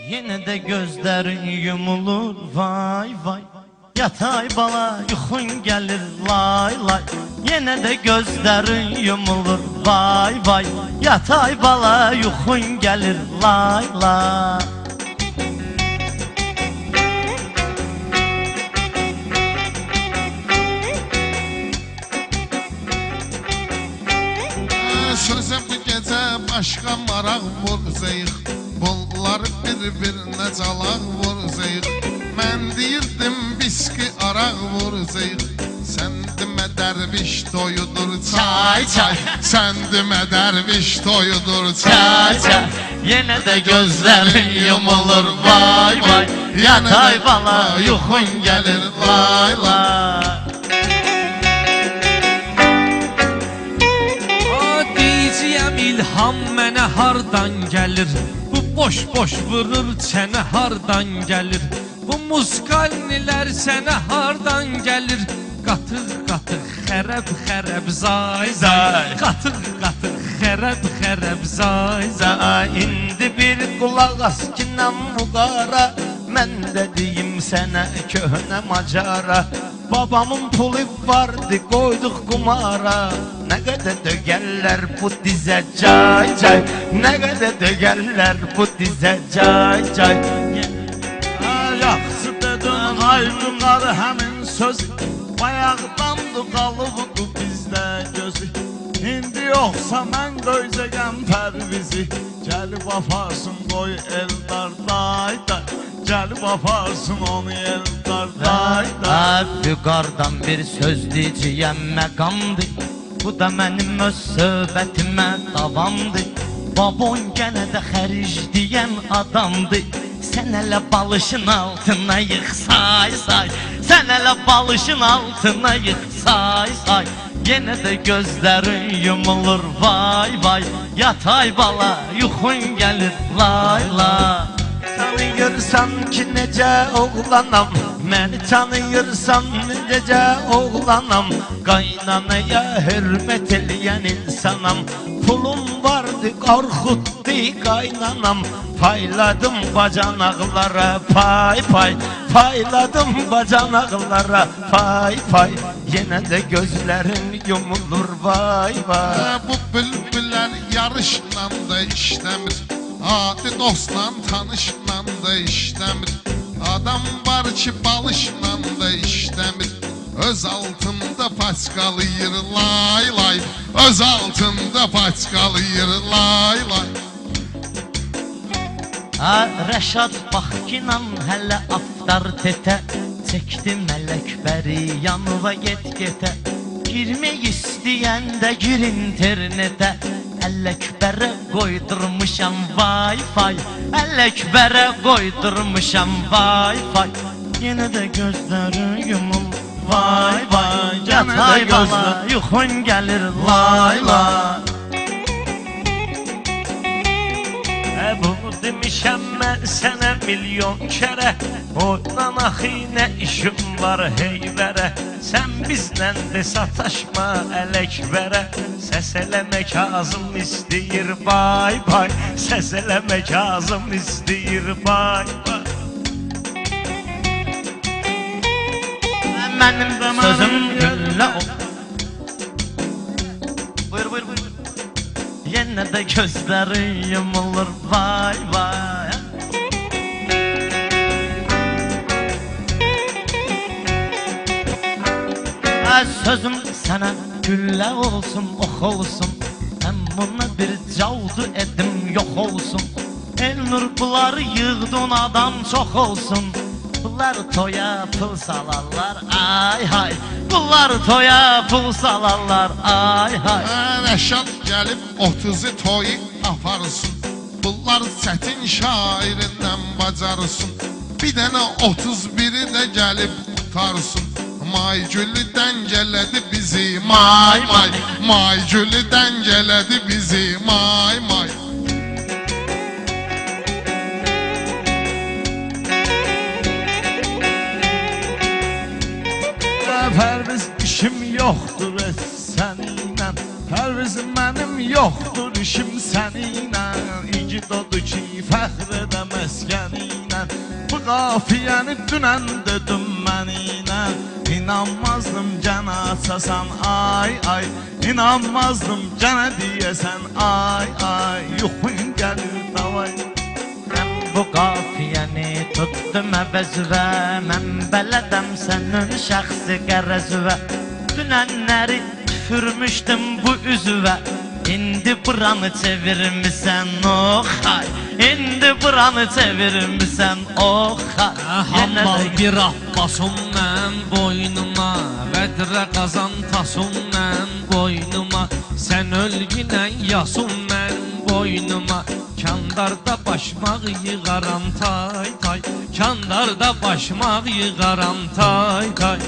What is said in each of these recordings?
Yine de gözlerin yumulur vay vay. Yatay bala yuxun gelir lay lay. Yine de gözlerin yumulur vay vay. Yatay bala yuxun gelir lay lay. Sözüm bu gece başka maraq vuracaq. Bunları bir-birinə calaq vuracaq. Mən deyirdim viski araq vuracaq. Sən demə dərviş toyudur çay çay. Sən demə dərviş toyudur çay çay. Yine de gözlerin yumulur vay vay. Yatay bala yuxun gelir lay lay. İlham mənə hardan gəlir? Bu boş vurur çənə hardan gəlir? Bu muskalnilər sənə hardan gəlir? Qatıq xərəb zay zay. Qatıq xərəb zay zay. İndi bir qulaq as ki nəm muqara. Mən də deyim sənə köhnə macara. Babamın pulu vardı qoyduq qumara. Nə qədər dögərlər bu dizə cay cay. Nə qədər dögərlər bu dizə cay cay. Yaxşı dedin ayrılar həmin söz. Bayaqdandı qalıbdı bizdə gözü. İndi yoxsa mən döyəcəm pərvizi. Gəlib aparsın qoy Eldar day day. Gəlib aparsın onu Eldar day day. Vüqardan bir söz deyəcəyəm məqamdır. Bu da mənim öz söhbətimə davamdır. Babon gənə də xəric deyən adamdır. Sən hələ balışın altına yıx say say. Sən hələ balışın altına yıx say say. Yenə də gözlərin yumulur vay vay. Yatay bala yuxun gəlir lay lay. Tanıyırsan ki necə oğlanam. Məni tanıyırsan necə oğlanam. Qaynanaya hürmət eləyən insanam. Pulum vardı qorxutdu qaynanam. Payladım bacanaqlara pay pay. Payladım bacanaqlara pay pay. Yenə də gözlərin yumulur vay vay. Bu bülbülər yarışla da işləmir. Adi dostla tanışla da işləmir. Adam var ki balışla da işləmir. Öz altında paçqalayır lay lay. Öz altında paçqalayır lay lay. Rəşad Baxkinan hələ avtoritetə çəkdi Mələkbəri yanıva get-getə. Girmək istəyəndə gir internetə. Ələkbərə qoydurmuşam Wi-Fi. Ələkbərə qoydurmuşam Wi-Fi. Yenə də gözləri yumul vay vay. Yatay bala yuxun gəlir lay lay. Bunu demişəm mən sənə milyon kərə. Oynan axı nə işim var heyvərə. Sən bizlə də sataşma Ələkbərə. Səs eləmək azım istəyir bay bay. Səs eləmək azım istəyir bay bay. Mənim sözüm güllə ol. Buyur buyur buyur. Yenə də gözləri yumulur vay vay. Sözüm sənə güllə olsun, ox olsun. Mən buna bir cavdu edim, yox olsun. Elnur bunları yığdın adam çox olsun. Bunlar toya pul salarlar ay hay. Bunlar toya pul salarlar ay hay. Rəşad gəlib 30'u toyu aparsın. Bunlar çətin şairindən bacarsın. Bir dənə 31'i də gəlib qutarsın. May gülü dəngələdi bizi may may. May gülü dəngələdi bizi may may. Pərviz işim yoxdur səninlə. Pərvizim mənim yoxdur işim səninlə, İgid odur ki fəxr edə məskəninlə. Bu qafiyəni dünən dedim məninlə, İnanmazdım gənə açasan ay ay, İnanmazdım gənə deyəsən ay ay, yuxun gəlir davay. Mən bu qafiyəni tutdum əvəzvə, mən bələdəm sənin şəxsi qərəzvə. Dünənləri tüfürmüşdüm bu üzvə, İndi buranı çevirmisən oh hay, İndi buranı çevirmisən oh hay. Hammal bir Abbasım mən boynuma, Vədrə qazan tasım mən boynuma, Sən ölgünən yasım mən boynuma, Kandarda başmaq yığaram tay tay, Kandarda başmaq yığaram tay tay.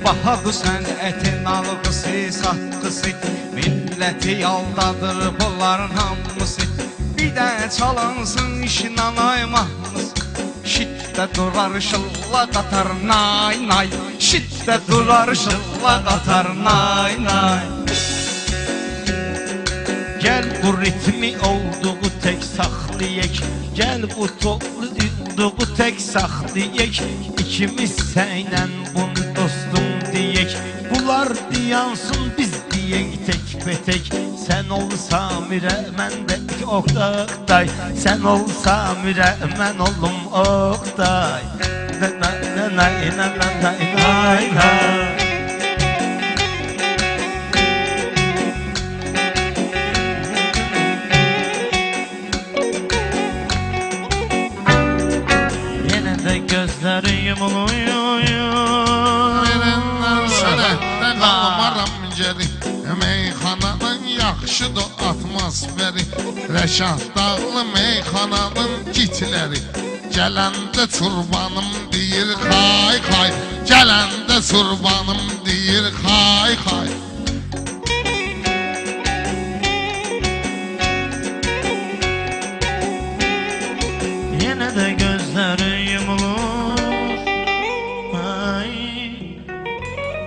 Bahadır sənətin alğısı, satqısı, Milləti yaldadır bunların hamısı. Bir də çalansın işindən aymamız, Şitdə durar şılla qatar nay nay, Şitdə durar şılla qatar nay nay. Gel bu ritmi olduğu tek saxlayək, Gel bu olduğu tek saxlayək, İkimiz sənlə bunu dostum deyək. Bunlar diyansın biz deyək tek betek, Sən ol Samirə mən də Oqtay, Sən ol Samirə mən olum Oqtay. Yenə də gözləri yumuluyur, Verənlər sənətdə qalmaram geri, Meyxananın yaxşıdır atmosferi, Rəşad dağlı meyxananın gitləri, Gələndə çurbanım deyir xay xay, Gələndə çurbanım deyir xay xay. Yenə də gözləri yumulur, ay,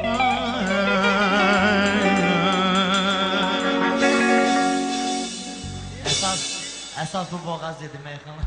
ay. Əsas bu boğaz dedi meyxana.